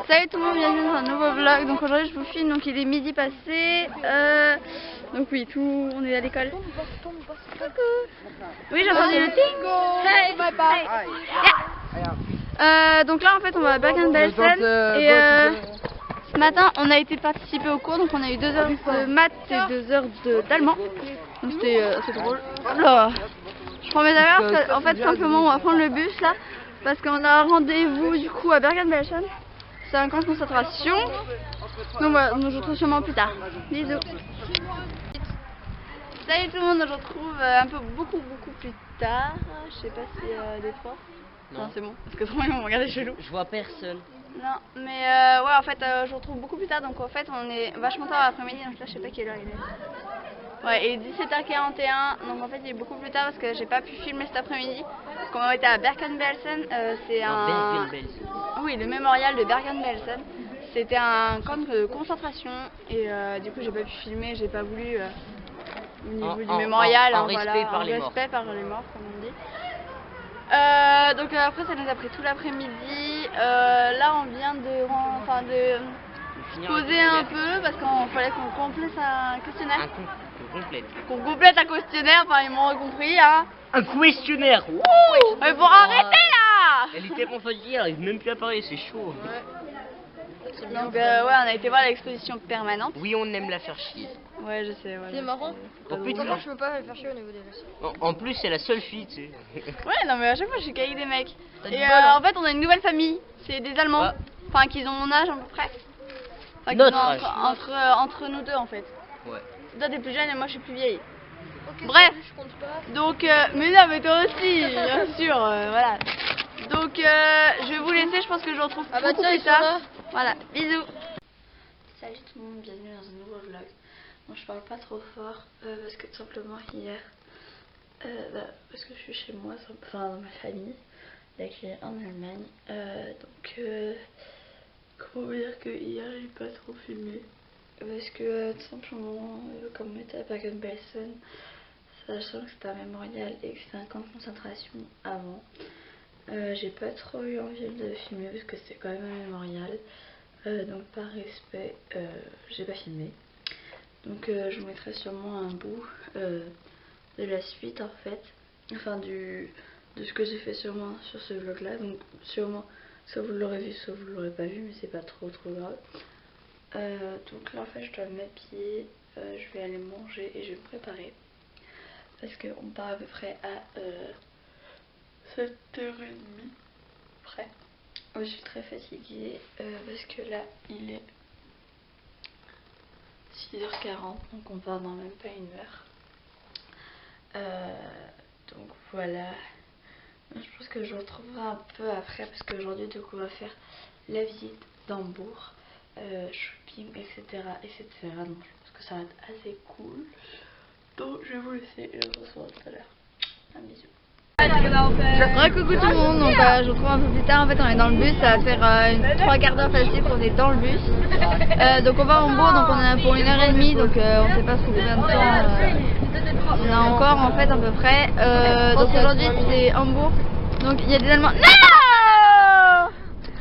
Salut tout le monde, bienvenue dans un nouveau vlog. Donc aujourd'hui je vous filme, donc il est midi passé. Donc oui, on est à l'école. Oui, j'ai entendu le ting. Hey, bye bye. Yeah. Donc là en fait on va à Bergen-Belsen et ce matin on a été participer au cours, donc on a eu 2 heures de maths et 2 heures d'allemand. Donc c'était assez drôle. Là, je prends mes affaires, en fait simplement on va prendre le bus là parce qu'on a un rendez-vous du coup à Bergen-Belsen. C'est un camp de concentration. Donc voilà, on se retrouve sûrement plus tard. Bisous. Salut tout le monde, on se retrouve un peu beaucoup plus tard. Je sais pas si des fois. Non, c'est bon, parce que trop ils vont me regarder chelou. Je vois personne. Non, mais ouais, en fait, je vous retrouve beaucoup plus tard. Donc en fait, on est vachement tard l'après-midi. Donc là, je sais pas quelle heure il est. Ouais, il est 17h41. Donc en fait, il est beaucoup plus tard parce que j'ai pas pu filmer cet après-midi. Parce qu'on a été à Bergen-Belsen. C'est un. Oui, le mémorial de Bergen-Belsen. C'était un camp de concentration. Et du coup, j'ai pas pu filmer. J'ai pas voulu. Au niveau du mémorial, en respect, par, les par les morts, comme on dit. Donc après ça nous a pris tout l'après-midi. Là on vient de poser un peu parce qu'il fallait qu'on complète un questionnaire. Qu'on complète un questionnaire, enfin ils m'ont compris hein. Un questionnaire. Mais faut arrêter là. Elle était tellement fatiguée, elle arrive même plus à parler, c'est chaud. Ouais. Donc ouais, on a été voir l'exposition permanente. Oui, on aime la faire chier. Ouais, je sais. Ouais, c'est marrant. Moi, je peux pas me faire chier au niveau des leçons. En plus, c'est la seule fille, tu sais. Ouais, non, mais à chaque fois, je suis qu'avec des mecs. Et en fait, on a une nouvelle famille. C'est des Allemands. Ouais. Enfin, qui ont mon âge à peu près. Enfin, notre âge. Entre nous deux, en fait. Ouais. Toi, t'es plus jeune et moi, je suis plus vieille. Okay, bref. salut, je compte pas. Donc, mais non, mais toi aussi, bien sûr. Voilà. Donc, je vais vous laisser. Je pense que je vous retrouve beaucoup plus tard. Voilà, bisous. Salut tout le monde, bienvenue dans un nouveau vlog. Bon, je parle pas trop fort parce que tout simplement hier, parce que je suis chez moi, enfin dans ma famille, là qui est en Allemagne. Comment vous dire que hier j'ai pas trop filmé parce que tout simplement, comme on était à Bergen-Belsen, sachant que c'était un mémorial et que c'était un camp de concentration avant, j'ai pas trop eu envie de filmer parce que c'était quand même un mémorial. Donc par respect, j'ai pas filmé. Donc je vous mettrai sûrement un bout de la suite en fait. Enfin de ce que j'ai fait sûrement sur ce vlog là. Donc sûrement, soit vous l'aurez vu, soit vous l'aurez pas vu, mais c'est pas trop grave. Donc là en fait je dois m'habiller, je vais aller manger et je vais me préparer. Parce qu'on part à peu près à 7h30 près. Je suis très fatiguée parce que là il est 6h40, donc on part dans même pas 1 heure. Donc voilà. Je pense que je retrouverai un peu après parce qu'aujourd'hui du coup on va faire la visite d'Hambourg, shopping, etc. Donc je pense que ça va être assez cool. Donc je vais vous laisser et je vous retrouve tout à l'heure. Un bisou. Coucou tout le monde, donc je vous retrouve un peu plus tard. En fait on est dans le bus, ça va faire 3 quarts d'heure facile qu'on est dans le bus. Donc on va à Hambourg, donc on est pour 1h30, donc on sait pas combien de temps on a encore en fait à peu près. Donc aujourd'hui c'est Hambourg, donc il y a des Allemands. Non.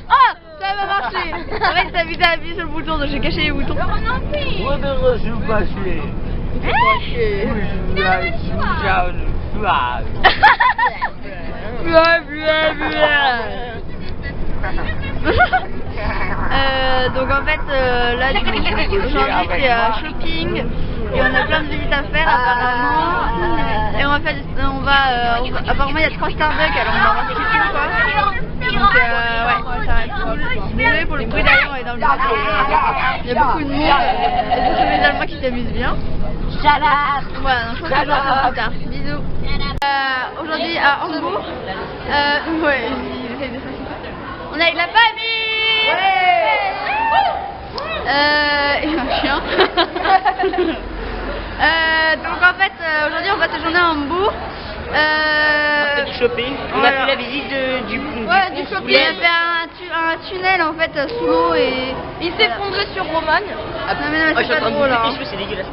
Oh, ça va marcher. En fait t'as appuyé sur le bouton, donc j'ai caché les boutons. Ouais, mais je suis fâché. Donc en fait là du coup aujourd'hui c'est shopping et on a plein de visites à faire apparemment et apparemment il y a 3 Starbucks, alors on va voir ce qu'ils font quoi. Donc ouais, ça va être cool. Désolé pour le bruit d'ailleurs, on est dans le bus, il y a beaucoup de monde et ce sont les Allemands qui s'amusent bien. Voilà, donc je pense que je vous retrouve plus tard. Bisous. Aujourd'hui à Hambourg, ouais, on est avec la famille. Et un chien. Donc en fait aujourd'hui on passe la journée à Hambourg. On a fait du shopping, on a fait la visite du shopping. Il y avait un tunnel en fait sous l'eau et il s'est effondré sur Romagne. Non mais c'est pas drôle hein. C'est dégueulasse.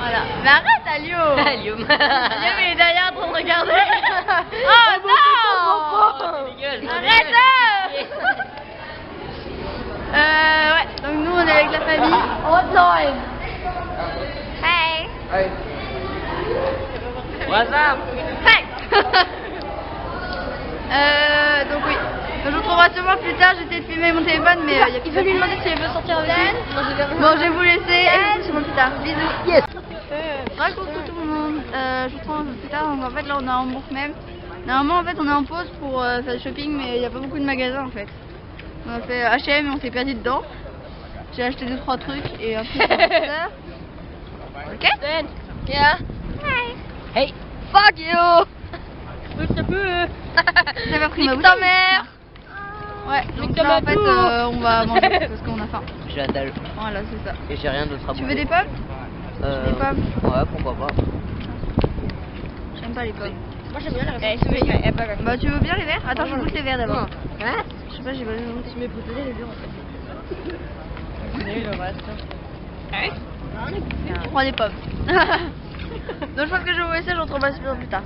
Voilà. Mais arrête Alio. Alio il est derrière en train de regarder. Oh non. Arrête. pourra se voir plus tard, j'étais de filmer mon téléphone mais Il veut lui demander si elle veut sortir avec lui. Bon, je vais vous laisser et je vous retrouve plus tard. Bisous. Yes. Coucou tout le monde. Je vous retrouve plus tard. Donc en fait là on est à Hambourg même. Normalement en fait on est en pause pour faire du shopping mais il n'y a pas beaucoup de magasins en fait. On a fait H&M et on s'est perdu dedans. J'ai acheté 2-3 trucs et un truc pour ma sœur. Ok? Yeah. Hey. Fuck you. J'avais pris ma Nique ta bouteille. mère. Ouais, donc Nique là en ta fait mère. on va manger parce qu'on a faim. J'ai la dalle Voilà, c'est ça. et j'ai rien d'autre à Tu bouffer. veux des pommes? Des pommes? Ouais, pourquoi pas. J'aime pas les pommes. Moi j'aime bien la recette. Bah tu veux bien les verres? Attends, je goûte les verres d'abord. Hein? Je sais pas, j'ai pas le goût. Je m'ai préparé les verres en fait. Je prends les pommes. Donc je pense que je vais vous laisser, je vous retrouve plus tard.